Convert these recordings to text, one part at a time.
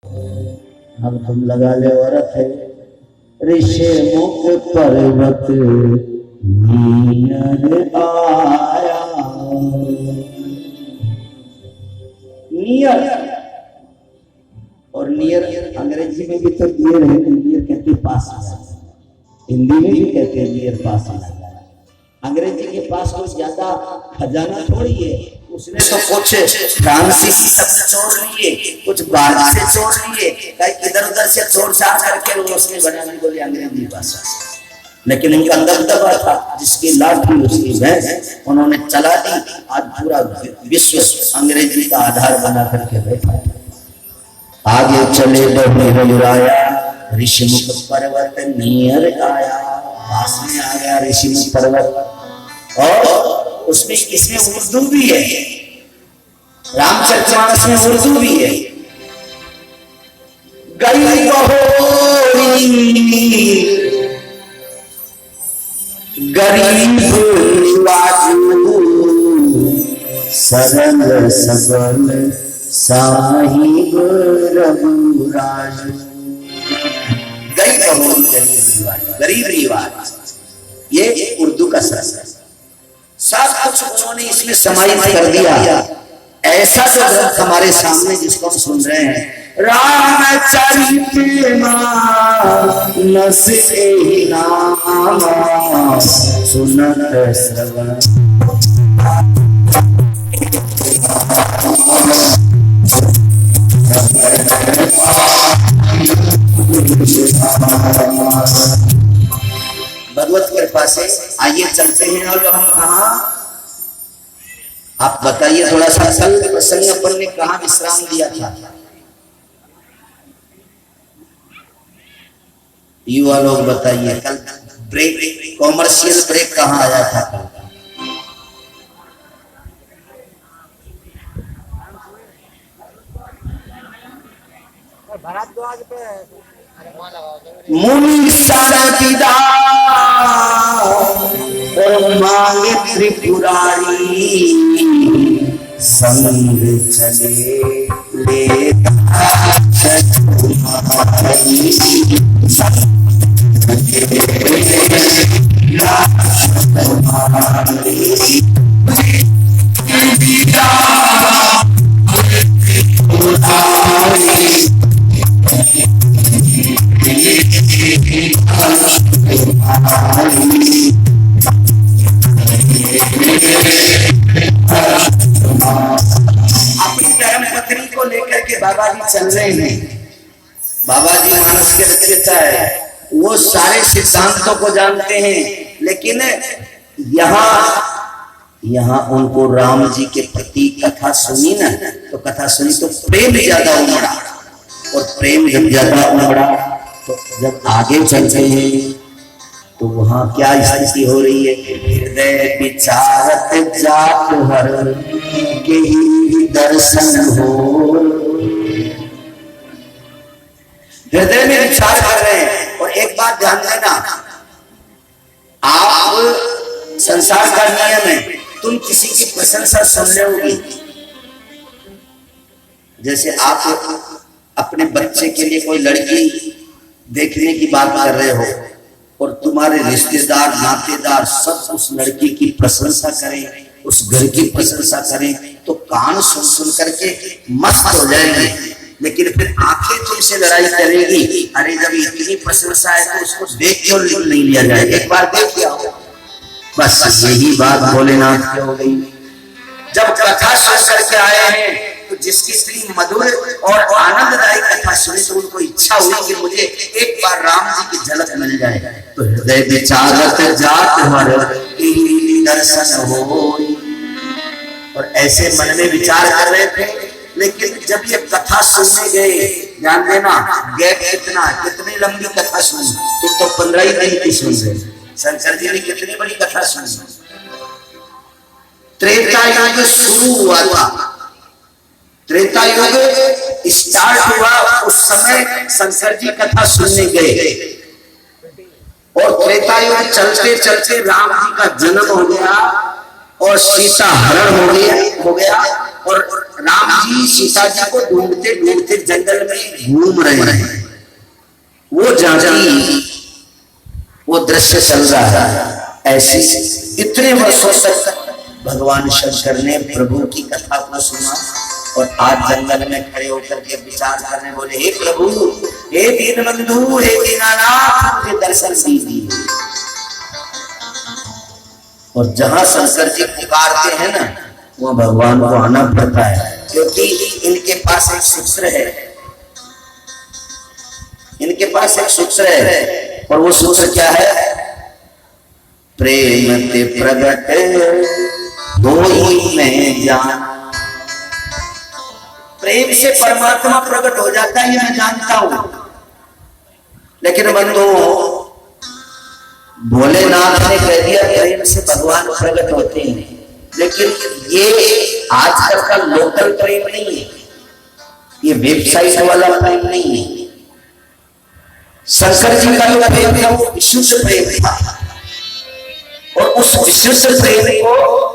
अब तुम लगा ले औरत है ऋषि मुख पर्वत नियर आया। नियर और नियर अंग्रेजी में भी तो नियर है, नियर कहते पास में, हिंदी में भी कहते हैं नियर पास में। अंग्रेजी के पास कुछ ज्यादा खजाना थोड़ी है, उसने तो कुछ फ्रांसीसी शब्द छोड़ लिए, कुछ बाहर से छोड़ लिए, कहीं इधर उधर से छोड़ छाड़ करके उसने बना दी बोली अंग्रेजी भाषा। लेकिन उनका दबदबा था, जिसकी लाठी उसकी भैंस उन्होंने चला दी। आज पूरा विश्व अंग्रेजी का आधार बना करके बैठा। आगे चले तो ऋषिमुख पर्वत नियर आया, पास में आ गया ऋषिमुख पर्वत। और उसमें इसमें उर्दू भी है, रामचरितमानस में उर्दू भी है। गई गरीब सरल सबल साहिब रघुराज। गई गरीब रिवाज, ये उर्दू का शब्द, सब कुछ उन्होंने इसमें समाहित कर दिया। ऐसा जो ग्रंथ हमारे सामने जिसको हम सुन रहे हैं, रामचरितमानस सुनत श्रवण। भगवत कृपा से आइए चलते हैं। और हम कहा, आप बताइए थोड़ा सा, कल प्रसंग अपन ने कहा विश्राम दिया था? युवा लोग बताइए, कल ब्रेक, कॉमर्शियल ब्रेक कहाँ आया था कल? भारद्वाज पे मुनि सारथिदा और मांगे त्रिपुरारी, संग चले ले अपनी धर्म पत्नी को लेकर के बाबा जी चल रहे हैं। बाबा जी मानस के रचयिता है, वो सारे सिद्धांतों को जानते हैं, लेकिन यहाँ उनको राम जी के प्रति कथा सुनी ना, तो कथा सुनी तो प्रेम ज्यादा उमड़ा, और प्रेम जब ज्यादा उमड़ा तो जब आगे चलते हैं तो वहां क्या स्थिति हो रही है? हृदय विचारत जात हर के ही दर्शन हो। हृदय में विचार कर रहे हैं। और एक बात ध्यान देना, आप संसार का नियम है, तुम किसी की प्रशंसा सुन लोगी। जैसे आप अपने बच्चे के लिए कोई लड़की देखने की बात कर रहे हो और तुम्हारे रिश्तेदार नातेदार सब उस लड़की की प्रशंसा करें, उस घर की प्रशंसा करें, तो कान सुन सुन करके मस्त हो जाएंगे, लेकिन फिर आंखें तुमसे लड़ाई करेगी। अरे जब इतनी प्रशंसा है तो उसको देख क्यों नहीं लिया जाए, एक बार देख लिया। बस यही बात भोलेनाथ की हो गई। जब कथा सुन करके आए हैं तो जिसकी इतनी मधुर और आनंददायी कथा सुनी तो उनको इच्छा हुई कि मुझे एक बार राम जी की झलक मिल जाए। तो हृदय विचारत जात हर दर्शन हो। और ऐसे मन में विचार कर रहे थे, लेकिन जब ये कथा सुनने गए, ध्यान देना गैप कितनी लंबी कथा सुनी, तुम तो 15 ही दिन की सुन रहे। शंकर जी ने कितनी बड़ी कथा सुनी। त्रेता युग शुरू हुआ था, त्रेता युग स्टार्ट हुआ, उस समय शंकर जी कथा सुनने गए। और त्रेता युग चलते चलते राम जी का जन्म हो गया और सीता हरण हो गया। और राम जी सीता जी को ढूंढते ढूंढते जंगल में घूम रहे हैं। वो झांकी वो दृश्य चल रहा है। ऐसी इतने वर्षों तक भगवान शंकर ने प्रभु की कथा को सुना और आज जंगल में खड़े होकर के विचार करने बोले, हे प्रभु, हे दीन बंधु, हे दीनानाथ, मुझे दर्शन दीजिए। और जहां शंकर जी पुकारते हैं ना, वो भगवान को आना पड़ता है, क्योंकि इनके पास एक सूत्र है, इनके पास एक सूत्र है। और वो सूत्र क्या है? प्रेम ते प्रगट होई मैं जान। प्रेम से परमात्मा प्रकट हो जाता है, ये मैं जानता हूं। लेकिन बंधु, भोलेनाथ ने कह दिया प्रेम से भगवान प्रकट होते हैं, लेकिन ये आजकल का लोकल प्रेम नहीं है, ये वेबसाइट वाला प्रेम नहीं है। शंकर जी का जो प्रेम था वो विशुद्ध प्रेम था, और उस विशुद्ध प्रेम को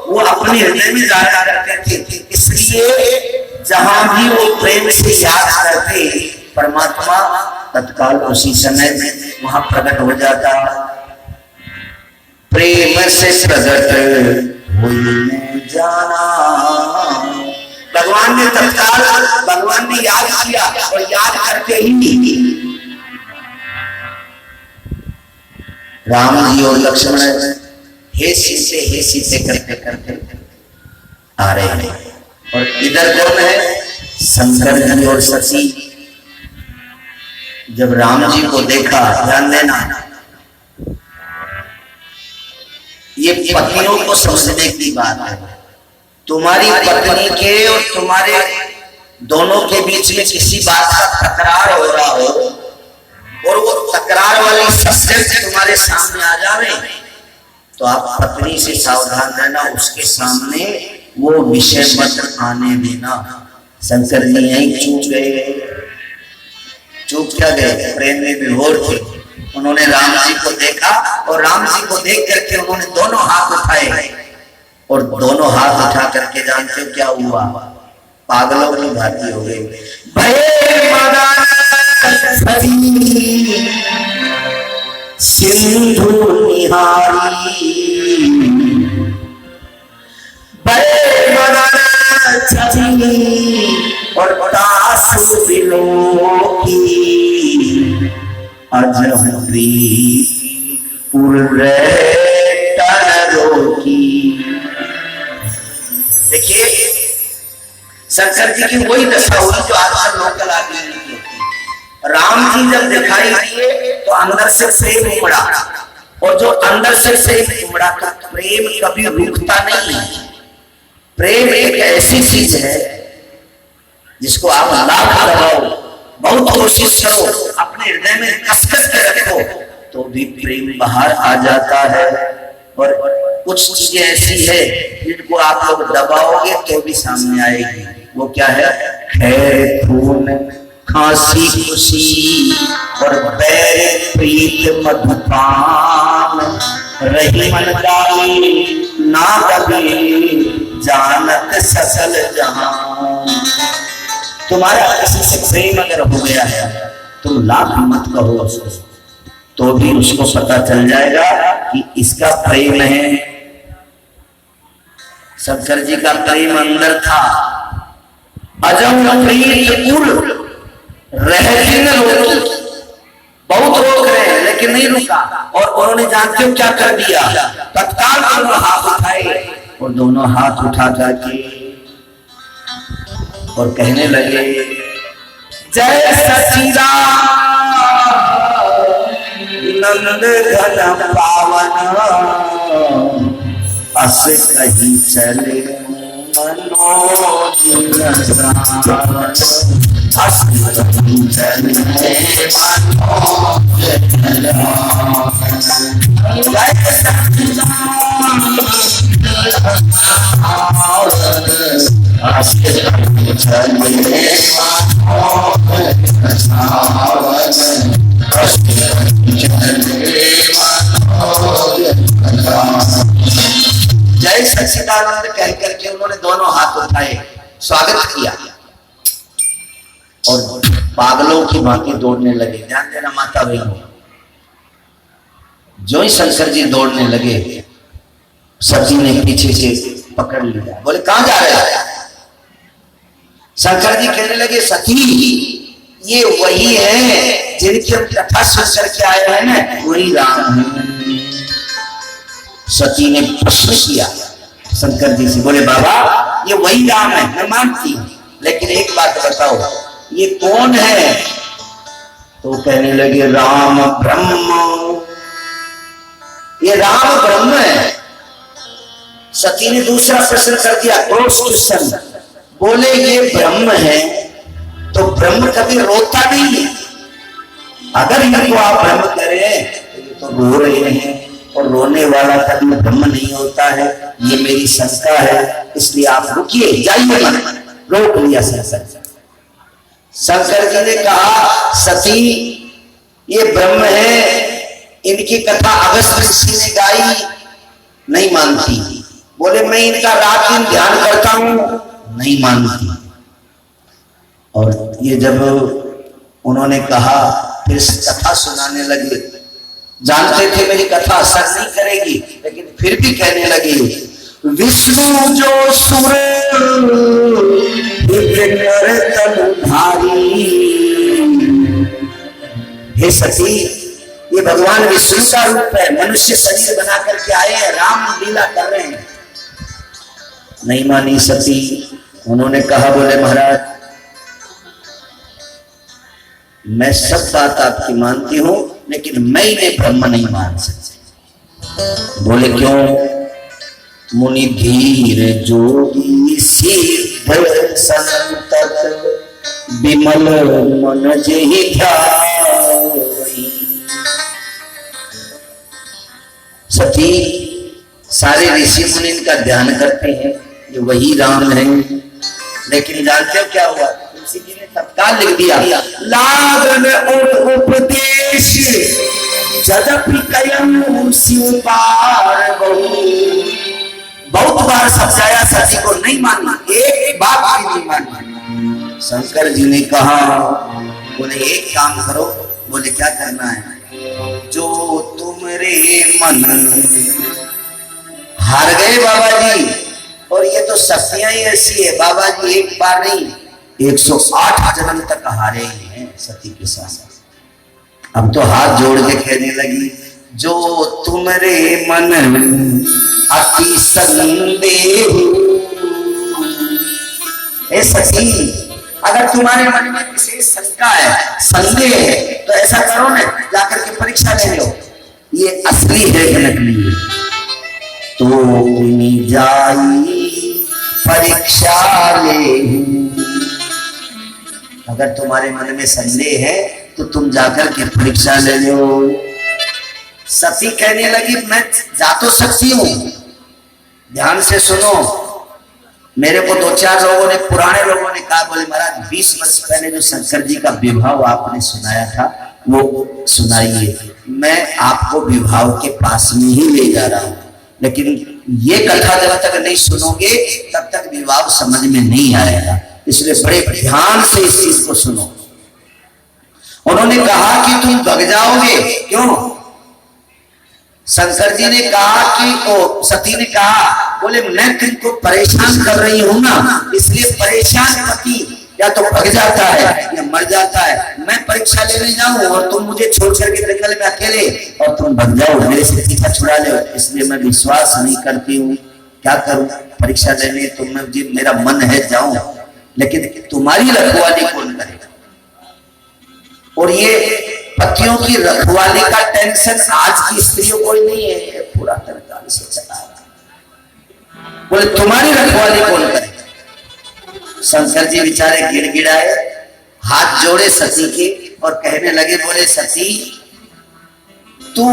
वो अपने हृदय में जाया करते थे। इसलिए जहां भी वो प्रेम से याद करते, परमात्मा तत्काल उसी समय में वहां प्रकट हो जाता। प्रेम से प्रकट होई जाना, भगवान ने तत्काल, भगवान ने याद किया और याद करके ही राम जी और लक्ष्मण हे सीते करते करते आ रहे हैं। और इधर कौन है? शंकर जी और सती। जब राम जी को देखा, ध्यान देना, ये पत्नियों को समझने की बात है। तुम्हारी पत्नी के और तुम्हारे दोनों के बीच में किसी बात का तकरार हो रहा हो, और वो तकरार वाली सब्जेक्ट तुम्हारे सामने आ जावे, तो आप पत्नी से सावधान रहना, उसके सामने वो विषय मत आने देना। शंकर जी यहीं चूक गए। चूक क्या गए? प्रेम में विभोर थे। उन्होंने राम जी को देखा, और राम जी को देख करके उन्होंने दोनों हाथ उठाए, और दोनों हाथ उठा करके जानते हो क्या हुआ? पागलों की भांति हो गई। सिंधु निहारी और तासु बिलोकी अजम प्रीति उर्रे टनरोकी। देखिए, शंकर जी की वही दशा हुई जो आजकल लोकल आदमी की होती। राम जी जब दिखाई दिए तो अंदर से प्रेम उमड़ा, और जो अंदर से प्रेम उमड़ा था, प्रेम कभी रुकता नहीं है। प्रेम एक ऐसी चीज है जिसको आप लाख लगाओ, बहुत कोशिश करो, अपने हृदय में कसकस के रखो, तो भी प्रेम बाहर आ जाता है। और कुछ चीजें ऐसी है जिनको आप लोग दबाओगे तो भी सामने आएगी। वो क्या है? खैर खून खांसी खुशी और बैर प्रीत मधुपान, रही मन दाई ना कभी जानत सकल जहां। तुम्हारा किसी से प्रेम अगर हो गया है, तुम लाख मत कहो उसको, तो भी उसको पता चल जाएगा कि इसका प्रेम है। शंकर जी का प्रेम अंदर था। अजम प्रीत उर रहती न रोकी, बहुत रोक रहे हैं लेकिन नहीं रुका। और उन्होंने जानते हो क्या कर दिया? तत्काल दोनों हाथ उठाए, और दोनों हाथ उठा करके और कहने लगे, जय सचीदानंद घन पावन, अस कहीं चले मनोज रसावन, अस कहीं चले मनोज रसावन। जय सच्चिदानंद अस कहीं चले मनोज रसावन, अस कहीं चले मनोज रसावन। जय सच्चिदानंद कह करके उन्होंने दोनों हाथ उठाए। स्वागत किया और पागलों की भांति दौड़ने लगे। ध्यान देना माता बहनों, जो ही शंकर जी दौड़ने लगे, सती ने पीछे से पकड़ लिया। बोले कहां जा रहे हैं? शंकर जी कहने लगे सती ये वही है जिनकी हम कथा सुन करके आए हैं ना, वही राम है। सती ने प्रश्न किया शंकर जी से, बोले बाबा ये वही राम है, मैं मानती हूं, लेकिन एक बात बताओ ये कौन है? तो कहने लगे राम ब्रह्म, ये राम ब्रह्म है। सती ने दूसरा प्रश्न कर दिया, क्रॉस क्वेश्चन, बोले ये ब्रह्म है तो ब्रह्म कभी रोता नहीं है? अगर इनको आप ब्रह्म करें तो ये तो रो रहे हैं, और रोने वाला कभी ब्रह्म नहीं होता है, ये मेरी शंका है, इसलिए आप रुकिए, जाइए मन। रोक लिया शंकर। शंकर जी ने कहा सती ये ब्रह्म है, इनकी कथा अगस्त ऋषि ने गाई, नहीं मानती। बोले मैं इनका रात दिन ध्यान करता हूं, नहीं मानती। और ये जब उन्होंने कहा फिर कथा सुनाने लगे, जानते थे मेरी कथा असर नहीं करेगी, लेकिन फिर भी कहने लगी विष्णु जो सुर भारी। हे सती ये भगवान विष्णु का रूप है, मनुष्य शरीर बना करके आए हैं, राम लीला कर रहे हैं। नहीं मानी सती। उन्होंने कहा बोले महाराज मैं सब बात आपकी मानती हूं, लेकिन मैं इन्हें ब्रह्म नहीं मान सकती। बोले क्यों? मुनि धीर जोगी सिद्ध संतत विमल मन जेहि ध्यावई। सती सारे ऋषि मुनि इनका ध्यान करते हैं, ये वही राम है, लेकिन जानते हो क्या हुआ? तुलसी जी ने तत्काल लिख दिया लागन उपदेश जदपि कयम शिव पार बहु। बहुत बार समझाया सती को, नहीं मानना, एक बात भी नहीं मानना। शंकर जी ने कहा बोले एक काम करो। बोले क्या करना है? जो तुमरे मन। हार गए बाबा जी, और ये तो शक्तियां ही ऐसी है बाबा जी, एक बार नहीं 108 जन्म तक हारे ही हैं सती के साथ। अब तो हाथ जोड़ के कहने लगी जो तुमरे मन अति संदेह। ए सती अगर तुम्हारे मन में विशेष शंका है, संदेह है, तो ऐसा करो ना, जाकर के परीक्षा ले लो, ये असली है कि नकली है। तो जाई परीक्षा ले। अगर तुम्हारे मन में संदेह है तो तुम जाकर के परीक्षा ले लो। सती कहने लगी मैं जा तो सकती हूं, ध्यान से सुनो। मेरे को 2-4 लोगों ने, पुराने लोगों ने कहा बोले महाराज 20 वर्ष पहले जो शंकर जी का विवाह आपने सुनाया था वो सुनाइए, मैं आपको विवाह के पास में ही ले जा रहा हूं, लेकिन ये कथा जब तक नहीं सुनोगे तब तक विवाह समझ में नहीं आएगा, इसलिए बड़े ध्यान से इस चीज को सुनो। उन्होंने कहा कि तुम भग जाओगे, क्यों? शंकर जी ने कहा कि सती ने कहा बोले मैं तुमको परेशान कर रही हूं ना, इसलिए परेशान पति या तो भग जाता है या मर जाता है। मैं परीक्षा लेने जाऊं और तुम मुझे छोड़ करके जंगल में अकेले, और तुम भग जाओ, मेरे से पीछा छुड़ा लो, इसलिए मैं विश्वास नहीं करती हूँ। क्या करूं? परीक्षा लेने तो मैं जी मेरा मन है जाऊं, लेकिन तुम्हारी रखवाली कौन करेगा? और ये पतियों की रखवाली का टेंशन आज की स्त्रियों को ही नहीं है, पूरा तरह से चला रहा। बोले तुम्हारी रखवाली कौन करेगा? शंकर जी बेचारे गिड़गिड़ाए, हाथ जोड़े सती के और कहने लगे बोले सती तू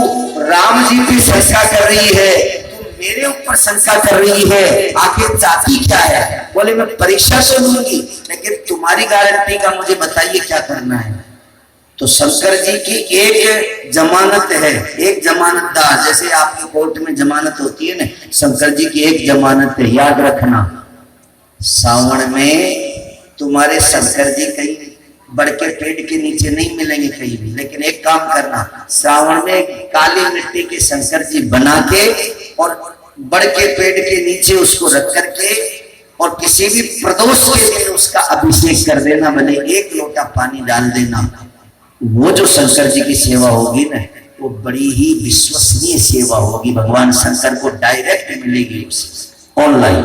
राम जी की शंका कर रही है, तू मेरे ऊपर शंका कर रही है, आखिर चाहती क्या है? बोले मैं परीक्षा से लूंगी, लेकिन तुम्हारी गारंटी का मुझे बताइए क्या करना है। तो शंकर जी की एक जमानत है, एक जमानतदार, जैसे आपकी कोर्ट में जमानत होती है ना, शंकर जी की एक जमानत है, याद रखना। सावन में तुम्हारे शंकर जी कहीं बड़ के पेड़ के नीचे नहीं मिलेंगे कहीं भी, लेकिन एक काम करना, श्रावण में काली मिट्टी के शंकर जी बना के और बड़ के पेड़ के नीचे उसको रख करके और किसी भी प्रदोष के लिए उसका अभिषेक कर देना, भले एक लोटा पानी डाल देना। वो जो शंकर जी की सेवा होगी ना, वो बड़ी ही विश्वसनीय सेवा होगी, भगवान शंकर को डायरेक्ट मिलेगी ऑनलाइन।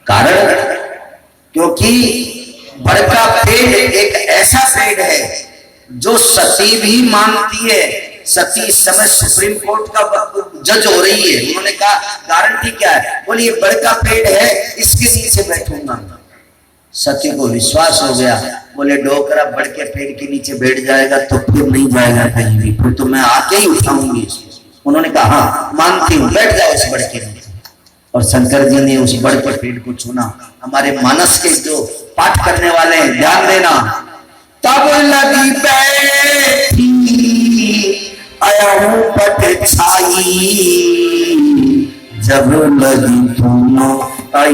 कारण क्योंकि बड़का पेड़ एक ऐसा पेड़ है जो सती भी मानती है। सती इस समय सुप्रीम कोर्ट का जज हो रही है। उन्होंने कहा गारंटी क्या है, बोली ये बड़का पेड़ है, इसके नीचे बैठूंगा। सती को विश्वास हो गया, बोले डोकरा बड़ के पेड़ के नीचे बैठ जाएगा तो फिर नहीं जाएगा कहीं भी, फिर तो मैं आके ही उठाऊंगी इसको। उन्होंने कहा हाँ मानती हूँ, बैठ जाओ इस बड़ के नीचे। और शंकर जी ने उस बड़ के पेड़ को चुना। हमारे मानस के जो पाठ करने वाले हैं ध्यान देना, तब लगी बैठी आया हूं पट छाई, जब लगी दोनों आई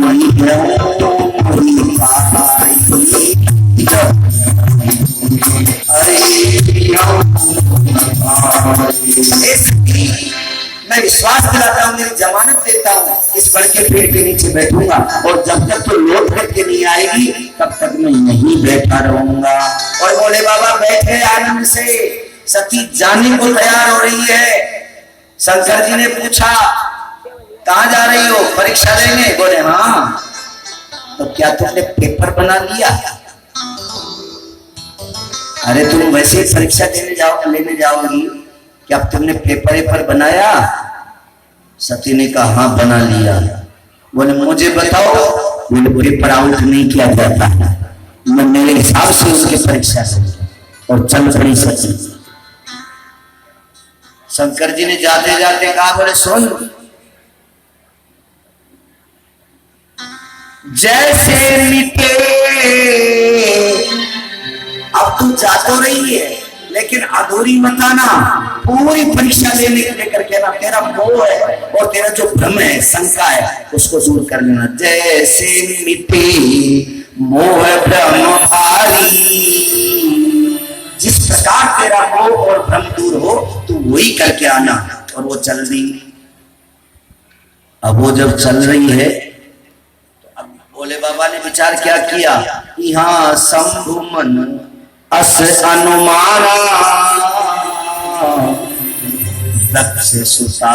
मैं विश्वास दिलाता हूँ, मेरी जमानत देता हूँ, इस बड़ के पेड़ के नीचे बैठूंगा और जब तक तो लौट करके नहीं आएगी तब तक मैं यहीं बैठा रहूंगा। और बोले बाबा बैठ गए आनंद से। सती जाने को तैयार हो रही है। शंकर जी ने पूछा कहाँ जा रही हो, परीक्षा लेने? बोले हाँ। तो क्या तुमने पेपर बना लिया? अरे तुम वैसे ही परीक्षा लेने जाओगी, क्या तुमने पेपर बनाया? सती ने कहा हाँ बना लिया। बोले मुझे बताओ। बोले पेपर आउट नहीं किया जाता, मैं मेरे हिसाब से उसकी परीक्षा और चल पड़ी सती। शंकर जी ने जाते जाते कहा, बोले सुन, जैसे मिटे अब तू जा तो रही है लेकिन अधूरी मत आना, पूरी परीक्षा लेकर के ना। तेरा मोह है और तेरा जो भ्रम है, शंका है, उसको दूर कर लेना। जैसे मिटे मोह भ्रम भारी, जिस प्रकार तेरा मोह और भ्रम दूर हो तू वही करके आना। और वो चल दी। अब वो जब चल रही है, अब भोले बाबा ने विचार क्या किया, यहाँ शंभु मन अस अनुमाना, दक्ष सुता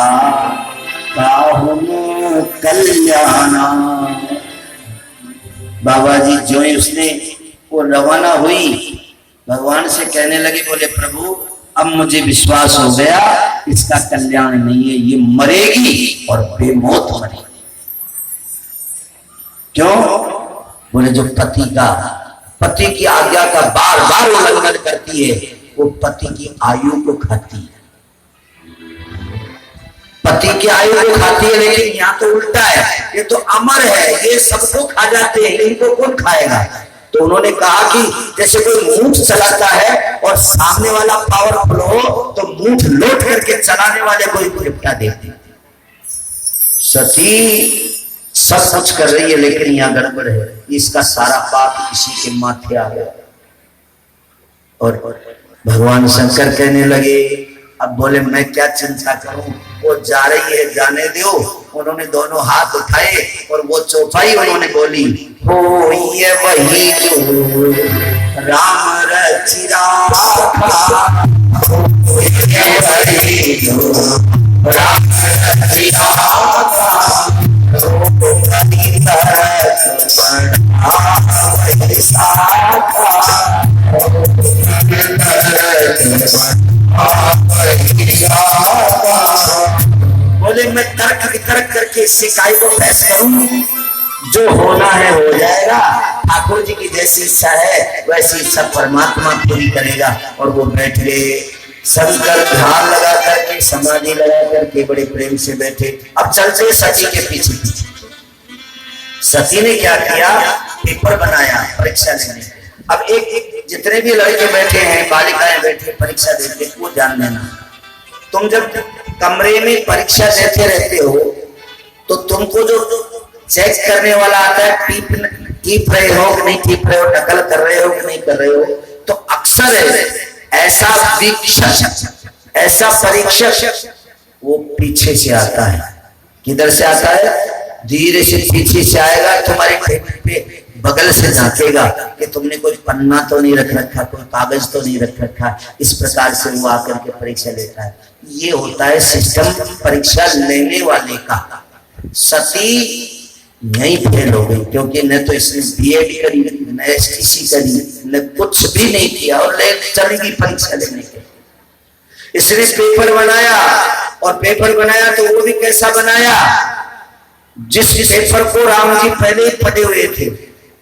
कल्याणा। बाबा जी जो ही उसने वो रवाना हुई, भगवान से कहने लगे, बोले प्रभु अब मुझे विश्वास हो गया इसका कल्याण नहीं है, ये मरेगी और बेमौत मरेगी। क्यों? बोले जो पति की आज्ञा का बार बार उल्लंघन करती है, वो पति की आयु को खाती है। पति की आयु को खाती है, लेकिन यहाँ तो उल्टा है, ये तो अमर है, ये सबको खा जाते हैं, इनको कौन खाएगा? तो उन्होंने कहा कि जैसे कोई मूठ चलाता है और सामने वाला पावरफुल हो तो मूठ लोट करके चलाने वाले को ही निपटा देते। सती सब कुछ कर रही है लेकिन यहाँ गड़बड़ है, इसका सारा पाप इसी के माथे आ गया। और भगवान शंकर कहने लगे, अब बोले मैं क्या चिंता करूं, वो जा रही है जाने दो। उन्होंने दोनों हाथ उठाए और वो चौपाई उन्होंने बोली, हो ये वही जो राम रचिरा था, ये वही जो राम रचिरा था, बोले मैं तर्क करके इससे काय को बहस करूं, जो होना है हो जाएगा, ठाकुर जी की जैसी इच्छा है वैसी इच्छा परमात्मा पूरी करेगा। और वो बैठ गए, शंकर ध्यान लगा करके, समाधि लगा करके बड़े प्रेम से बैठे। अब चलते सती के पीछे पीछे। सती ने क्या किया, पेपर बनाया परीक्षा लेने। अब एक जितने भी लड़के बैठे हैं, बालिकाएं बैठे परीक्षा देते, वो ध्यान देना, तुम जब कमरे में परीक्षा देते रहते हो तो तुमको जो चेक करने वाला आता है, टीप रहे हो कि नहीं टीप रहे हो, नकल कर रहे हो कि नहीं कर रहे हो। तो अक्सर ऐसा वीक्षक, ऐसा परीक्षक वो पीछे से आता है। किधर से आता है? धीरे से पीछे से आएगा, तुम्हारे टेबल पे बगल से झांकेगा कि तुमने कोई पन्ना तो नहीं रख रखा, कोई कागज तो नहीं रख रखा। इस प्रकार से वो आकर के परीक्षा लेता है। ये होता है सिस्टम परीक्षा लेने वाले का। सती नहीं फेल हो गई, क्योंकि न तो इसने बीएड करी, न एसटीसी करी, न कुछ भी नहीं किया, और ले चलेगी परीक्षा लेने के। इसने पेपर बनाया, और पेपर बनाया तो वो भी कैसा बनाया? जिस पेपर को राम जी पहले ही पढ़े हुए थे,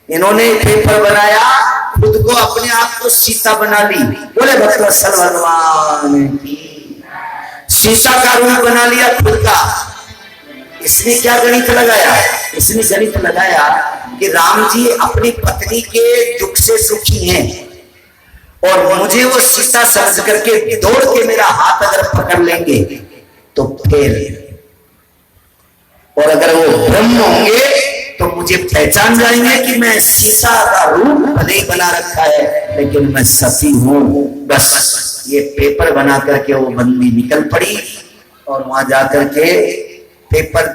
इन्होंने पेपर बनाया, खुद को अपने आप को सीता बना ली। बोले भक्तवत्सल भगवान की, सीता का रूप बना लिया खुद का। इसने क्या गणित लगाया? इसने गणित लगाया कि राम जी अपनी पत्नी के दुख से सुखी हैं, और मुझे वो सीता समझ करके दौड़ के मेरा हाथ अगर पकड़ लेंगे तो फिर, और अगर वो ब्रह्म होंगे तो मुझे पहचान जाएंगे कि मैं सीता का रूप भले ही बना रखा है, लेकिन मैं सती हूं। बस ये पेपर बना करके वो बंदी निकल पड़ी, और वहां जाकर के पेपर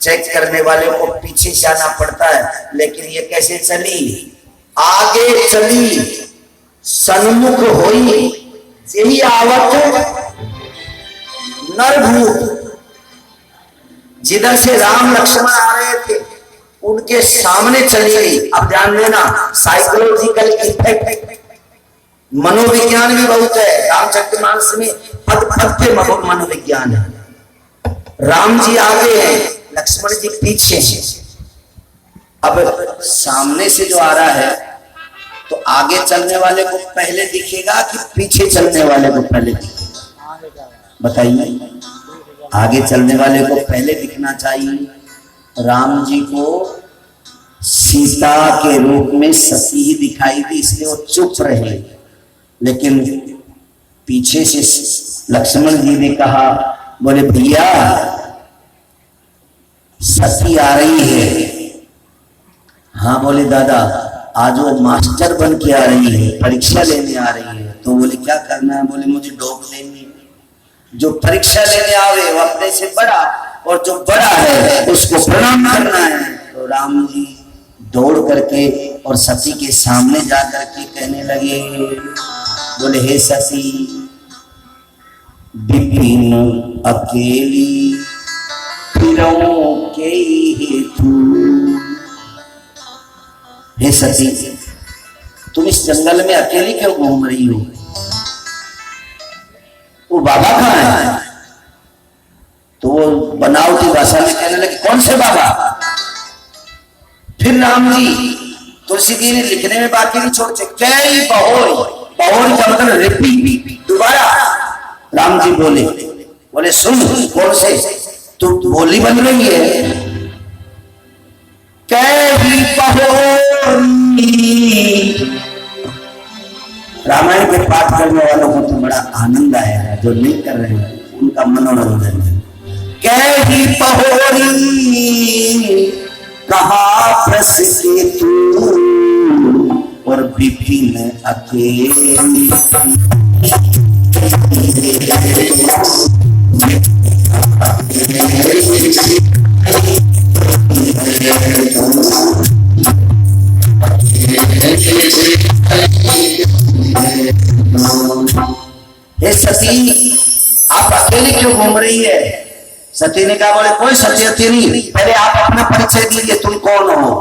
चेक करने वाले को पीछे से आना पड़ता है। लेकिन ये कैसे चली? आगे चली, सन्मुख होई, यही आवत नरभूत। जिधर से राम लक्ष्मण आ रहे थे उनके सामने चली गई। अब ध्यान देना, साइकोलॉजिकल इफेक्ट, मनोविज्ञान भी बहुत है रामचरितमानस में, पद पद पे मनोविज्ञान है। राम जी आगे हैं, लक्ष्मण जी पीछे हैं। अब सामने से जो आ रहा है तो आगे चलने वाले को पहले दिखेगा कि पीछे चलने वाले को पहले दिखेगा? बताइए। आगे चलने वाले को पहले दिखना चाहिए। राम जी को सीता के रूप में सती ही दिखाई दी, इसलिए वो चुप रहे। लेकिन पीछे से लक्ष्मण जी ने कहा, बोले भैया सती आ रही है। हाँ बोले दादा, आज वो मास्टर बन के आ रही है, परीक्षा लेने आ रही है। तो बोले क्या करना है? बोले मुझे डोक देनी। जो परीक्षा लेने आवे वो अपने से बड़ा, और जो बड़ा है उसको प्रणाम करना है। तो राम जी दौड़ करके और सती के सामने जा करके कहने लगे, बोले हे सती, विपिन अकेली फिरों के हेतु। हे सती, तुम इस जंगल में अकेली क्यों घूम रही हो? वो बाबा कहाँ है? तो वो बनावटी भाषा में कहने लगे, कौन से बाबा? फिर राम जी तुलसी जी ने लिखने में बाकी नहीं छोड़ते, कई बहोरी, बहोरी का मतलब रिपीट, दोबारा। राम जी बोले, बोले सुन, कौन से? तू बोली बन रही है, कई बहोरी। रामायण के पाठ करने वालों को तो बड़ा आनंद आया है, जो नहीं कर रहे हैं उनका मनोरंजन है। कही बहोरी कहा प्रस के तू, और विपिन अकेली। हे सती, आप अकेले क्यों घूम रही है? सती ने कहा, बोले कोई सत्य नहीं, पहले आप अपना परिचय दीजिए, तुम कौन हो?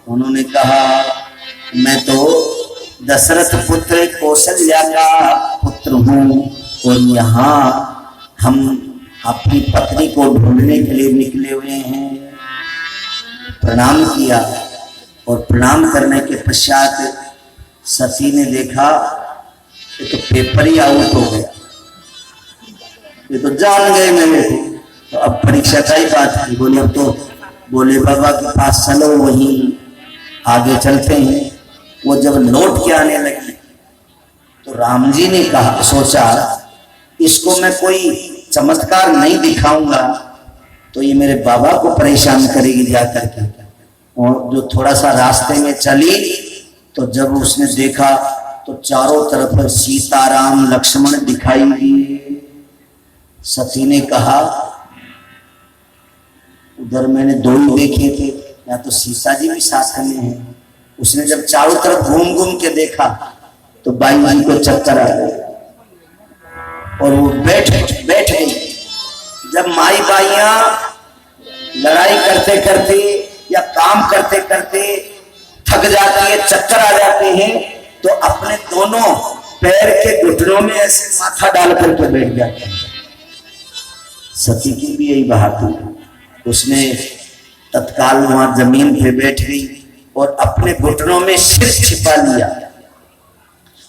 उन्होंने कहा, मैं तो दशरथ पुत्र कौशल्या का पुत्र हूँ, और यहाँ हम अपनी पत्नी को ढूंढने के लिए निकले हुए हैं। प्रणाम किया, और प्रणाम करने के पश्चात सती ने देखा ये तो पेपर ही आउट हो गया, ये तो जान गए मेरे को। तो अब परीक्षा का ही बात है। बोले अब तो, बोले बाबा के पास चलो, वहीं आगे चलते हैं। वो जब लौट के आने लगी तो राम जी ने कहा, सोचा इसको मैं कोई चमत्कार नहीं दिखाऊंगा तो ये मेरे बाबा को परेशान करेगी जा करके। और जो थोड़ा सा रास्ते में चली तो जब उसने देखा तो चारों तरफ सीताराम लक्ष्मण दिखाई दिए। सती ने कहा उधर मैंने दो ही देखे थे, या तो सीता जी भी साथ में है। उसने जब चारों तरफ घूम घूम के देखा तो बाई जी को चक्कर आ गया और वो बैठ गई। जब माई बाइयां लड़ाई करते करते या काम करते करते थक जाती है, चक्कर आ जाते हैं, तो अपने दोनों पैर के घुटनों में ऐसे माथा डाल करके बैठ जाते हैं। सती की भी यही बहादुरी। उसने तत्काल वहां जमीन पे बैठ गई और अपने घुटनों में सिर छिपा लिया।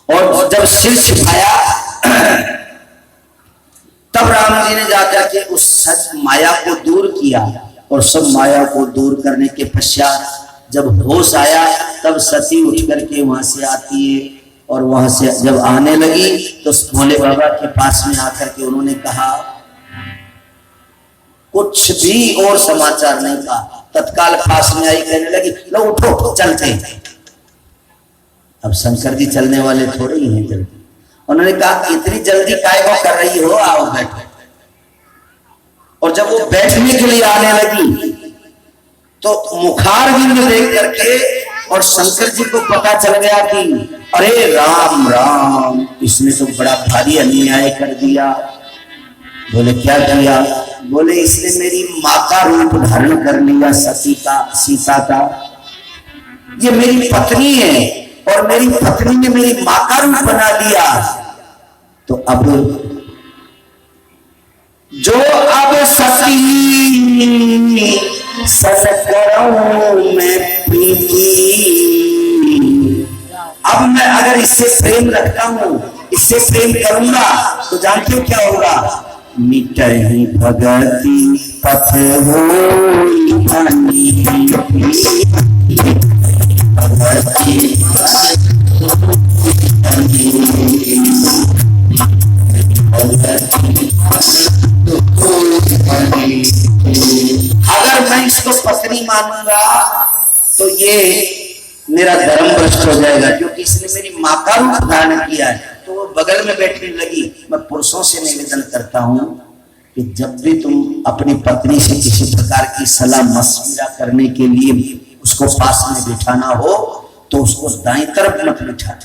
और जब सिर छिपाया तब राम जी ने जाकर के उस सच माया को दूर किया। और सब माया को दूर करने के पश्चात जब होश आया तब सती उठ करके वहां से आती है। और वहां से जब आने लगी तो भोले बाबा के पास में आकर के उन्होंने कहा, कुछ भी और समाचार नहीं था, तत्काल पास में आई, कहने लगी लो उठो चलते हैं। अब शंकर जी चलने वाले थोड़े ही हैं जल्दी। उन्होंने कहा इतनी जल्दी काय को कर रही हो, आओ बैठो। और जब वो बैठने के लिए आने लगी तो मुखार बिंद देख करके और शंकर जी को पता चल गया कि अरे राम राम, इसने तो बड़ा भारी अन्याय कर दिया। बोले क्या किया? बोले इसने मेरी माँ का रूप धारण कर लिया, सीता का। ये मेरी पत्नी है और मेरी पत्नी ने मेरी माँ का रूप बना लिया। तो अब जो अब सती सतकरों में प्रीति, अब मैं अगर इससे प्रेम रखता हूं, इससे प्रेम करूंगा तो जानते हो क्या होगा? मिटहि भगति पथ होई भानी, अगर मैं इसको पत्नी मानूंगा तो ये मेरा धर्म भ्रष्ट हो जाएगा, क्योंकि इसने मेरी माँ का रूप धारण किया है। तो वो बगल में बैठने लगी। मैं पुरुषों से निवेदन करता हूं कि जब भी तुम अपनी पत्नी से किसी प्रकार की सलाह मशविरा करने के लिए उसको पास में बिठाना हो तो उसको दाईं तरफ मत बिठा,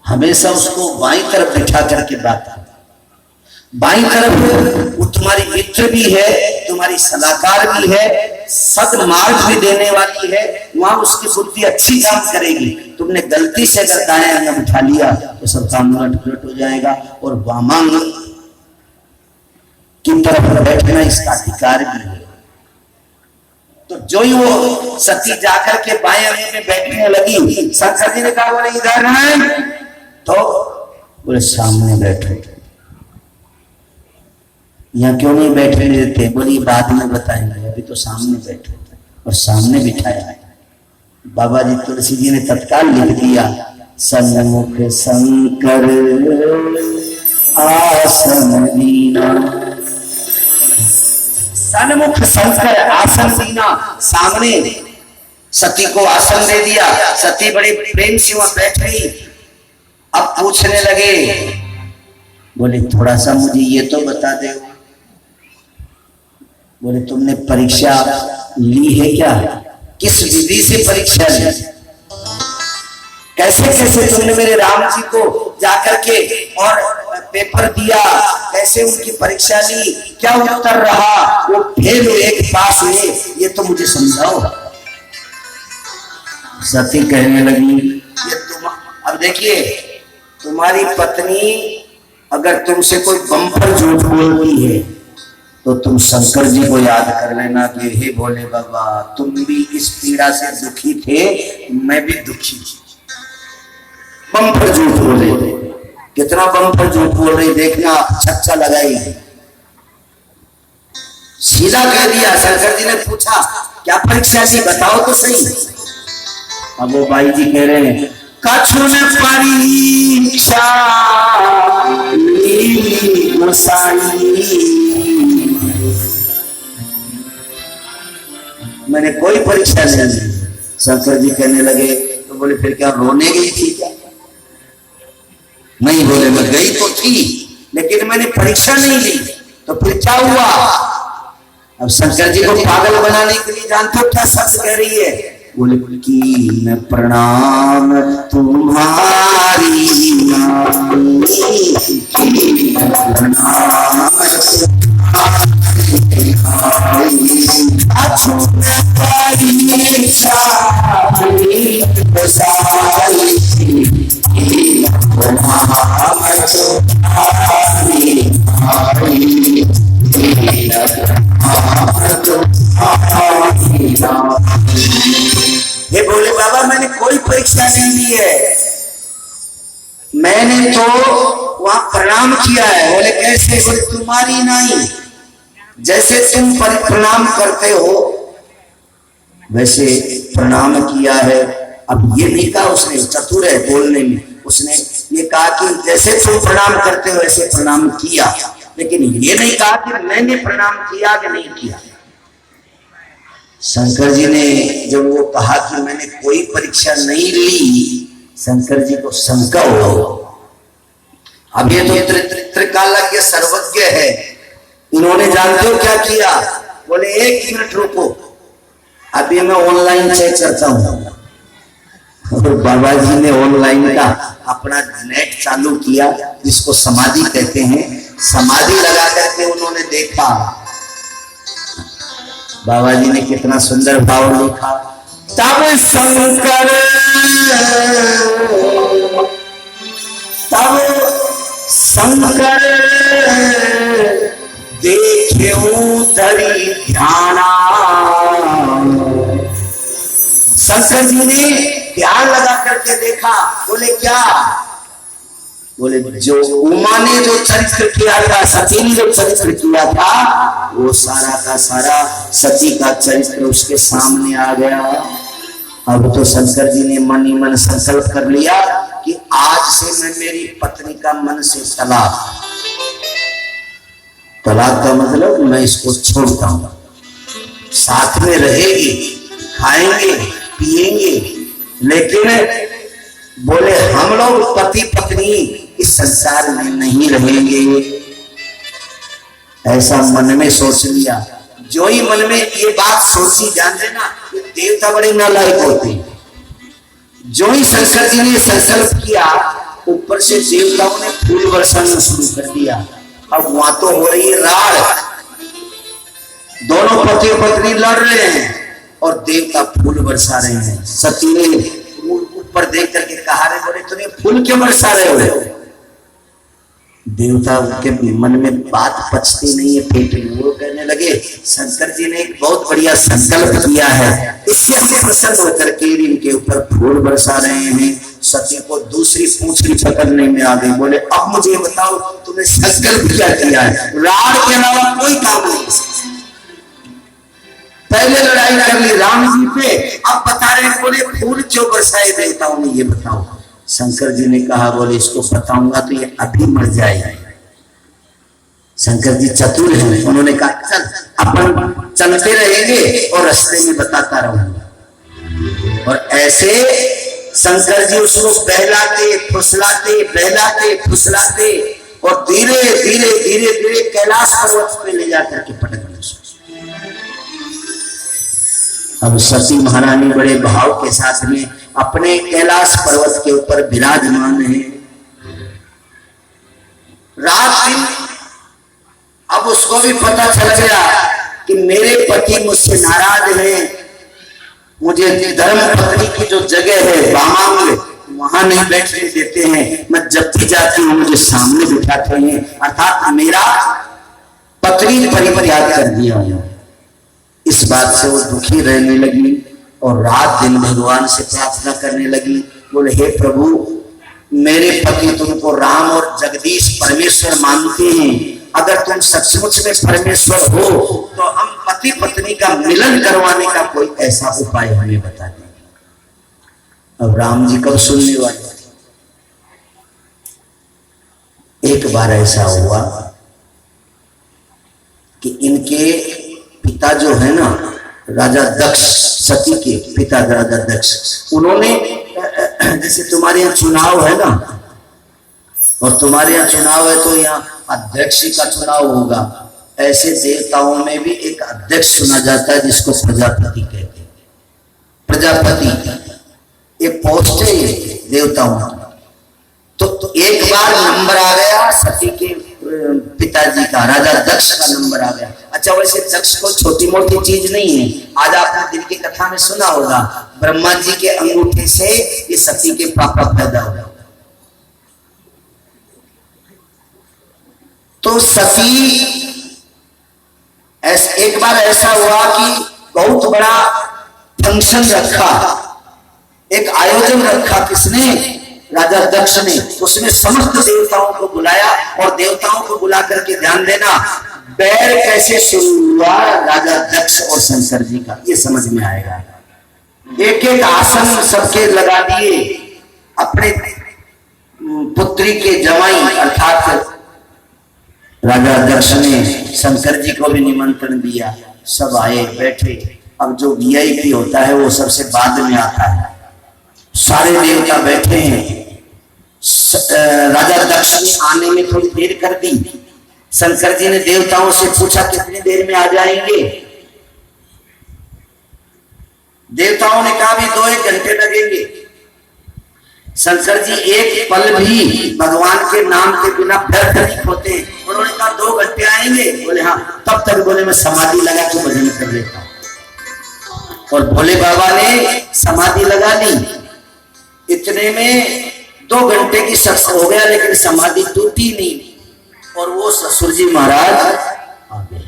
हमेशा उसको बाईं तरफ बिठा करके बात करो। बाईं तरफ वो तुम्हारी मित्र भी है, तुम्हारी सलाहकार भी है, सदमार्ग भी देने वाली है, वहां उसकी बुद्धि अच्छी काम करेगी। तुमने गलती से अगर दाएं अंग उठा लिया तो सब काम उलट हो जाएगा। और वामांग की तरफ बैठना इसका अधिकार भी है। तो जो ही वो सती जाकर के बाएं अंग में बैठने लगी, शंकर जी ने कहा बोले इधर है, तो बोले सामने बैठो। यहाँ क्यों नहीं बैठने देते? बोली बात में बताएंगे, अभी तो सामने बैठो। और सामने बिठाया। बाबा जी तुलसी जी ने तत्काल लिख दिया, सन्मुख शंकर आसन दीना। सन्मुख शंकर आसन दीना, सामने सती को आसन दे दिया। सती बड़े प्रेम से वहां बैठ गई। अब पूछने लगे, बोले थोड़ा सा मुझे ये तो बता दे। बोले तुमने परीक्षा ली है क्या? किस विधि से परीक्षा ली? कैसे कैसे तुमने मेरे राम जी को जाकर के और पेपर दिया, कैसे उनकी परीक्षा ली, क्या उत्तर रहा, वो फेल हुए कि पास हुए, ये तो मुझे समझाओ। सती कहने लगी, ये तुम अब देखिए, तुम्हारी पत्नी अगर तुमसे कोई बम्पर झूठ बोलती है तो तुम शंकर जी को याद कर लेना कि हे भोले बाबा, तुम भी इस पीड़ा से दुखी थे, मैं भी दुखी। बम्पर झूठ बोले, कितना बम्पर झूठ बोल रही देखना, छक्का लगाई। सीधा कह दिया। शंकर जी ने पूछा क्या परीक्षा ली, बताओ तो सही। अब वो भाई जी कह रहे हैं, कछु न परीक्षा मैंने कोई परीक्षा नहीं ली। शंकर जी कहने लगे, तो बोले फिर क्या रोने गई थी क्या? नहीं, बोले मैं गई तो थी लेकिन मैंने परीक्षा नहीं ली। तो फिर क्या हुआ? अब शंकर जी को पागल बनाने के लिए जानते हो क्या शब्द कह रही है? बोले कि न प्रणाम तुम्हारी ये बोले बाबा मैंने कोई परीक्षा नहीं दी है, मैंने तो वहां प्रणाम किया है। बोले कैसे? बोले तुम्हारी नहीं, जैसे तुम प्रणाम करते हो वैसे प्रणाम किया है। अब ये नहीं कहा उसने, चतुर है बोलने में, उसने ये कहा कि जैसे तुम प्रणाम करते हो वैसे प्रणाम किया, लेकिन ये नहीं कहा कि मैंने प्रणाम किया कि नहीं किया। शंकर जी ने जब वो कहा कि मैंने कोई परीक्षा नहीं ली, शंकर जी को शंका हो। अब ये तो त्रिकालज्ञ सर्वज्ञ है, इन्होंने जानते हो क्या किया? बोले एक मिनट रुको, अभी मैं ऑनलाइन चेक करता हूँ। और बाबा जी ने ऑनलाइन का अपना नेट चालू किया, जिसको समाधि कहते हैं। समाधि लगा करके उन्होंने देखा, बाबा जी ने कितना सुंदर भाव लिखा। तब शंकर देखे धरी ध्याना। शंकर जी ने ध्यान लगा करके देखा। बोले क्या? बोले जो उमा ने जो चरित्र किया था, सती ने जो चरित्र किया था, वो सारा का सारा सती का चरित्र उसके सामने आ गया। अब तो शंकर जी ने मन ही मन संकल्प कर लिया कि आज से मैं मेरी पत्नी का मन से तलाक। तलाक का मतलब मैं इसको छोड़ता हूं, साथ में रहेगी, खाएंगे पिएंगे, लेकिन बोले हम लोग पति पत्नी इस संसार में नहीं रहेंगे। ऐसा मन में सोच लिया। जो ही मन में ये बात सोची, जान लेना ये देवता बड़े नालायक होते हैं। जो ही शंकर जी ने संकल्प किया, ऊपर से देवताओं ने फूल बरसाना शुरू कर दिया। अब वहां तो हो रही है राड़, दोनों पति पत्नी लड़ रहे हैं और देवता फूल बरसा रहे हैं। सती ने ऊपर देख करके कहा, रे बोले तुम्हें फूल क्यों बरसा रहे हो? देवता के मन में बात पचती नहीं है पेट में। वो कहने लगे शंकर जी ने एक बहुत बढ़िया संकल्प किया है, इससे हम प्रसन्न होकर के इनके ऊपर फूल बरसा रहे हैं। सती को दूसरी पूंछड़ी पकड़ने में आ गई। बोले अब मुझे बताओ तुमने संकल्प क्या किया है? राड़ के अलावा कोई काम नहीं। पहले लड़ाई कर ली राम जी पे, अब बता रहे हैं बोले फूल क्यों बरसाए देवताओं ने, ये बताओ। शंकर जी ने कहा, बोले इसको बताऊंगा तो ये अभी मर जाएगा। शंकर जी चतुर हैं, उन्होंने कहा चल अपन चलते रहेंगे और रास्ते में बताता रहूंगा। और ऐसे शंकर जी उसको बहलाते फुसलाते और धीरे धीरे कैलाश पर्वत पे ले जाकर के पटक। अब सती महारानी बड़े भाव के साथ में अपने कैलाश पर्वत के ऊपर विराजमान है। रात दिन अब उसको भी पता चल गया कि मेरे पति मुझसे नाराज हैं, मुझे धर्म पत्नी की जो जगह है बामांग, वहां नहीं बैठने देते हैं। मैं जब भी जाती हूँ मुझे सामने बिठाते हैं, अर्थात मेरा पत्नी परित्याग कर दिया है। इस बात से वो दुखी रहने लगी और रात दिन भगवान से प्रार्थना करने लगी। बोले हे प्रभु, मेरे पति तुमको राम और जगदीश परमेश्वर मानते हैं, अगर तुम सचमुच में परमेश्वर हो तो हम पति पत्नी का मिलन करवाने का कोई ऐसा उपाय हमें बता दें। अब राम जी कब सुनने वाले? एक बार ऐसा हुआ कि इनके पिता जो है ना राजा दक्ष, सती के पिता राजा दक्ष, उन्होंने जैसे तुम्हारे यहाँ चुनाव है ना, और तुम्हारे यहाँ चुनाव है तो यहाँ अध्यक्ष का चुनाव होगा, ऐसे देवताओं में भी एक अध्यक्ष चुना जाता है जिसको प्रजापति कहते हैं। प्रजापति ये पोस्ट है ये देवताओं का। तो एक बार नंबर आ गया सती के पिताजी का, राजा दक्ष का नंबर आ गया। अच्छा, वैसे दक्ष को छोटी मोटी चीज नहीं है। आज आपने दिल की कथा में सुना होगा, ब्रह्मा जी के अंगूठे से ये सती के पापा पैदा हुआ। तो सती एक बार ऐसा हुआ कि बहुत बड़ा फंक्शन रखा, एक आयोजन रखा, किसने? राजा दक्ष ने। उसने समस्त देवताओं को बुलाया, और देवताओं को बुला करके ध्यान देना, बैर कैसे शुरू हुआ राजा दक्ष और शंकर जी का, ये समझ में आएगा। एक एक आसन सबके लगा दिए, अपने पुत्री के जवाई अर्थात राजा दक्ष ने शंकर जी को भी निमंत्रण दिया। सब आए बैठे। अब जो वीआईपी होता है वो सबसे बाद में आता है। सारे देवता बैठे हैं। राजा दक्ष ने आने में थोड़ी देर कर दी। शंकर जी ने देवताओं से पूछा कितनी देर में आ जाएंगे? देवताओं ने कहा भी 2-1 घंटे लगेंगे। शंकर जी एक पल भी भगवान के नाम के बिना व्यर्थ नहीं होते। उन्होंने कहा 2 घंटे आएंगे? बोले हाँ। तब तक बोले मैं समाधि लगा के भजन कर लेता हूं। और भोले बाबा ने समाधि लगा ली। इतने में 2 घंटे की शख्स हो गया, लेकिन समाधि टूटी नहीं। और वो ससुर जी महाराज आ गए।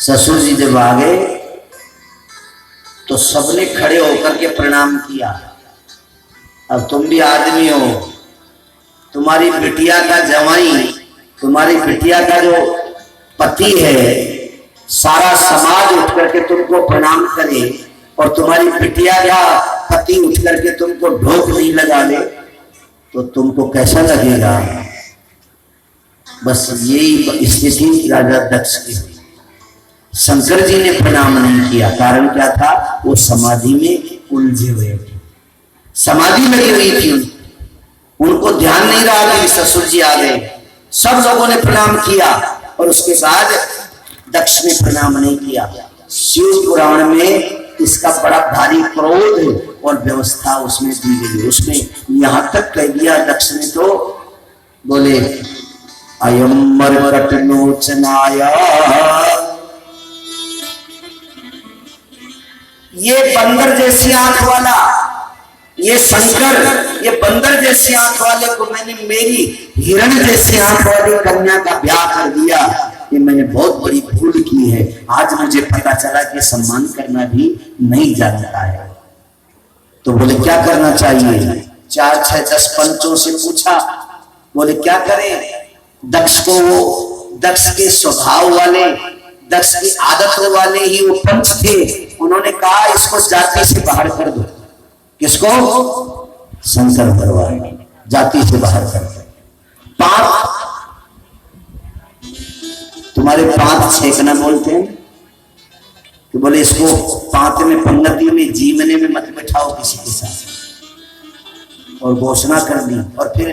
ससुर जी जब आ गए तो सबने खड़े होकर के प्रणाम किया। अब तुम भी आदमी हो, तुम्हारी बिटिया का जवाई, तुम्हारी बिटिया का जो पति है, सारा समाज उठ करके तुमको प्रणाम करे, और तुम्हारी बिटिया का पति उठ करके तुमको ढोक नहीं लगा ले, तो तुमको कैसा लगेगा? बस यही स्थिति राजा दक्ष की। शंकर जी ने प्रणाम नहीं किया। कारण क्या था? वो समाधि में उलझे हुए थे, समाधि लगी हुई थी। उनको ध्यान नहीं रहा कि ससुर जी आ गए। सब लोगों ने प्रणाम किया, और उसके बाद दक्ष ने प्रणाम नहीं किया। शिव पुराण में इसका बड़ा भारी क्रोध और व्यवस्था उसमें दी गई। उसमें यहां तक कह दिया दक्ष ने, तो बोले अयम मरकट लोचनाया, ये बंदर जैसी आंख वाला, ये शंकर, ये बंदर जैसी आंख वाले को मैंने मेरी हिरण जैसी आंख वाली कन्या का ब्याह कर दिया। ये मैंने बहुत बड़ी भूल की है। आज मुझे पता चला कि सम्मान करना भी नहीं जानता है। तो बोले क्या करना चाहिए? 4, 6, 10 पंचों से पूछा। बोले क्या करें? दक्ष को, वो दक्ष के स्वभाव वाले, दक्ष की आदतों वाले ही वो पंच थे। उन्होंने कहा इसको जाति से बाहर कर दो। किसको? शंकर भगवान, जाति से बाहर कर दो। पांच, तुम्हारे 5 छेकना बोलते हैं कि बोले इसको 5 में पंगति में जीवने में मत बैठाओ किसी के साथ, और घोषणा कर दी। और फिर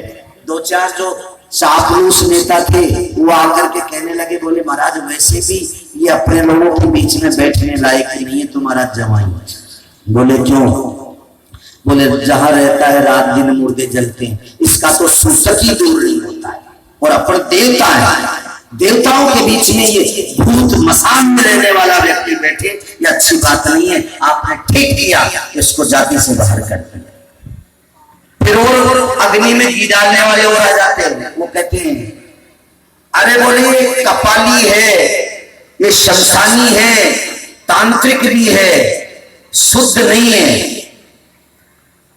2-4 जो चापलूस नेता थे वो आकर के कहने लगे, बोले महाराज वैसे भी ये अपने लोगों के बीच में बैठने लायक नहीं है तुम्हारा जवाई। बोले क्यों? बोले जहां रहता है रात दिन मुर्दे जलते हैं, इसका तो सूतक ही दूर नहीं होता है, और अपन देवता है, देवताओं के बीच में ये भूत मसान में रहने वाला व्यक्ति बैठे, ये अच्छी बात नहीं है। आपने ठीक किया, इसको जाति से बाहर कर दिया। फिर और अग्नि में घी डालने वाले और आ जाते हैं। वो कहते हैं अरे बोले ये कपाली है, ये शमशानी है, तांत्रिक भी है, शुद्ध नहीं है।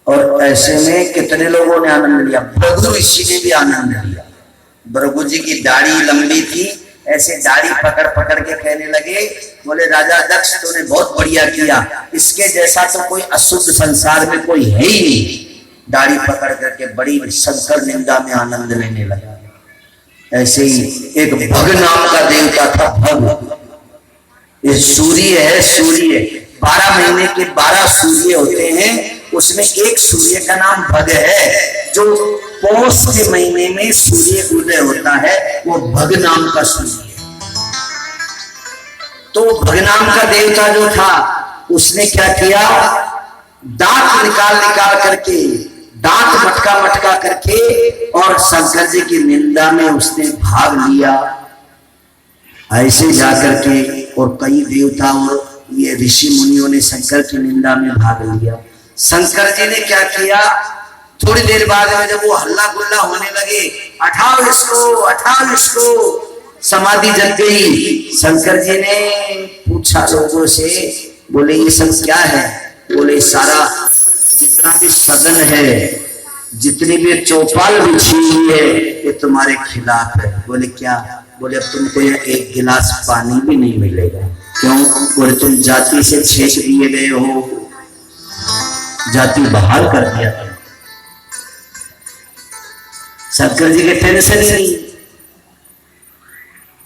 और ऐसे में कितने लोगों ने आनंद लिया। भृगु ऋषि ने भी आनंद लिया। भृगु जी की दाढ़ी लंबी थी, ऐसे दाढ़ी पकड़ पकड़ के कहने लगे, बोले राजा दक्ष तूने बहुत बढ़िया किया, इसके जैसा तो कोई अशुद्ध संसार में कोई है ही नहीं। दाढ़ी पकड़ करके बड़ी शंकर निंदा में आनंद लेने लगा। ऐसे ही एक भग नाम का देवता था। भग, ये सूर्य है, सूर्य 12 महीने के 12 सूर्य होते हैं, उसमें एक सूर्य का नाम भग है। जो पौष के महीने में सूर्य उदय होता है वो भग नाम का सूर्य है। तो भग नाम का देवता जो था उसने क्या किया, दांत निकाल निकाल करके, दांत मटका मटका करके और शंकर जी की निंदा में उसने भाग लिया। ऐसे जाकर के और कई देवता और ये ऋषि मुनियों ने शंकर की निंदा में भाग लिया। शंकर जी ने क्या किया, थोड़ी देर बाद में जब वो हल्ला गुल्ला होने लगे, हटाओ इसको, हटाओ इसको, समाधि जग गई। शंकर जी ने पूछा लोगों से, बोले ये सब क्या है? बोले सारा जितना भी सदन है, जितनी भी चौपाल बिछी हुई है, ये तुम्हारे खिलाफ है। बोले क्या? बोले अब तुमको यहाँ एक गिलास पानी भी नहीं मिलेगा। क्यों? बोले तुम जाति से छेक दिए गए हो, जाति बहाल कर दिया। शंकर जी के टेंशन ही नहीं।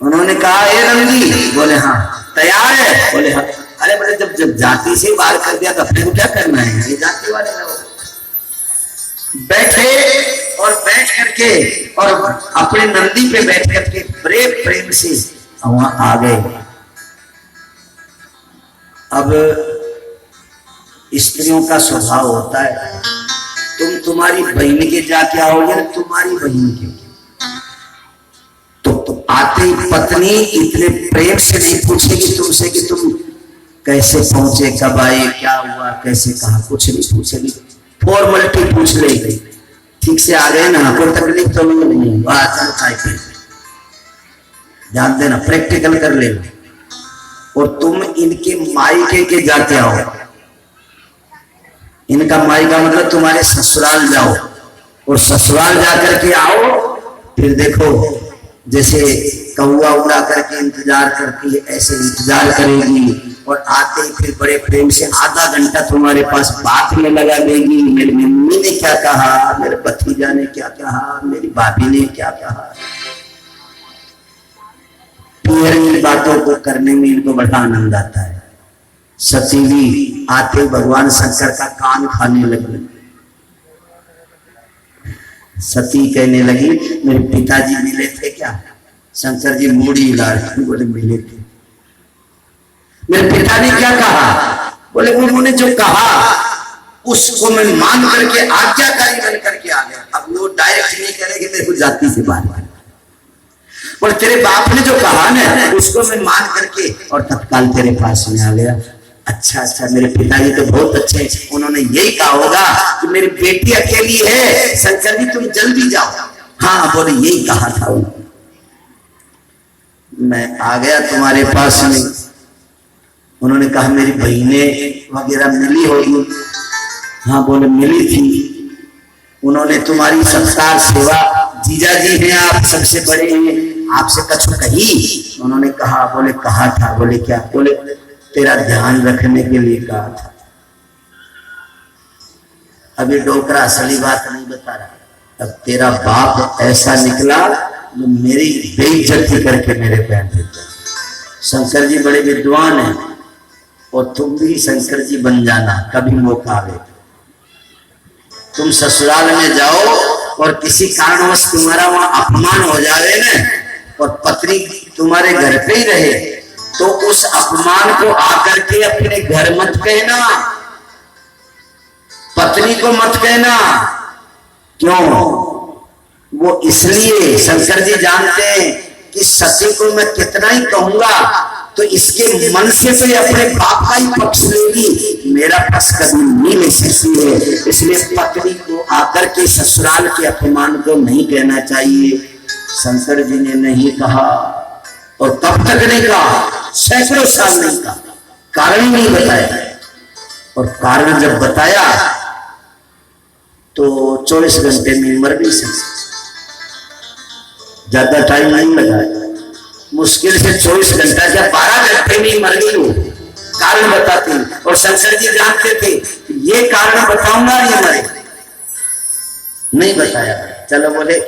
उन्होंने कहा ये नंदी, बोले हाँ। तैयार है? बोले हाँ। अरे बोले जब जब जाति से बाहर कर दिया तो फिर क्या करना है, ये जाति वाले लोग। बैठे और बैठ करके और अपने नंदी पे बैठ करके प्रेम प्रेम से वहां आ गए। अब स्त्रियों का स्वभाव होता है, तुम तुम्हारी बहन के जाके आओगे, तुम्हारी बहन के तो आते ही पत्नी इतने प्रेम से नहीं पूछेगी तुमसे कि तुम कैसे पहुंचे, कब आए, क्या हुआ, कैसे कहा, कुछ नहीं पूछेगी। फॉर्मेलिटी पूछ लेगी, ठीक से आ गए ना, कोई तकलीफ तो नहीं है, चलो खाए पी ध्यान देना, प्रैक्टिकल कर लेना। और तुम इनके मायके के जाके आओ, इनका मायका मतलब तुम्हारे ससुराल जाओ, और ससुराल जाकर के आओ, फिर देखो जैसे कौआ उड़ा करके इंतजार करती है ऐसे इंतजार करेगी, और आते ही फिर बड़े प्रेम से आधा घंटा तुम्हारे पास बात में लगा देगी। मेरी मम्मी ने क्या कहा, मेरे भतीजा ने क्या कहा, मेरी भाभी ने क्या कहा। इन बातों को करने में इनको बड़ा आनंद आता है। सती भी आते भगवान शंकर का कान खाने लगी। सती कहने लगी मेरे पिताजी मिले थे क्या? शंकर जी मूड़ी हिला रहे, बोले मिले थे। मेरे पिता ने क्या कहा? बोले उन्होंने जो कहा उसको मैं मान करके आज्ञाकारी बन करके आ गया। अब वो डायरेक्ट नहीं करेगी मेरे को जाति से बात, और तेरे बाप ने जो कहा ना उसको मैं मान करके और तत्काल तेरे पास में आ गया। अच्छा अच्छा, मेरे पिताजी तो बहुत अच्छे, उन्होंने यही कहा होगा कि मेरी बेटी अकेली है, शंकर जी तुम जल्दी जाओ। हाँ बोले यही कहा था उन्होंने। मैं आ गया तुम्हारे पास में। उन्होंने कहा मेरी बहनें वगैरह मिली होगी। हाँ बोले मिली थी। उन्होंने तुम्हारी सत्कार सेवा, जीजा जी हैं आप, सबसे बड़े हैं, आपसे कछु कही? उन्होंने कहा। बोले कहा था। बोले क्या? बोले तेरा ध्यान रखने के लिए कहा था। अभी डोकरा असली बात नहीं बता रहा। अब तेरा बाप ऐसा निकला जो मेरी बेइज्जती करके मेरे पैर देता। शंकर जी बड़े विद्वान हैं, और तुम भी शंकर जी बन जाना कभी मौका आवे। तुम ससुराल में जाओ और किसी कारणवश तुम्हारा वहां अपमान हो जाए ना, और पत्नी तुम्हारे घर पे ही रहे, तो उस अपमान को आकर के अपने घर मत कहना, पत्नी को मत कहना। क्यों? वो इसलिए शंकर जी जानते हैं कि सती को मैं कितना ही कहूंगा तो इसके मन से तो ये अपने बाप का ही पक्ष लेगी, मेरा पक्ष कभी नहीं ले सकती है। इसलिए पत्नी को आकर के ससुराल के अपमान को नहीं कहना चाहिए। शंकर जी ने नहीं कहा, और कब तक नहीं कहा? सैकड़ों साल नहीं कहा, कारण नहीं बताया। और कारण जब बताया तो 24 घंटे में मर भी सकती, ज्यादा टाइम नहीं लगा, मुश्किल से 24 घंटा या 12 घंटे में मर गई वो। कारण बताती, और शंकर जी जानते थे ये कारण बताऊंगा ये मरे, नहीं बताया। चलो बोले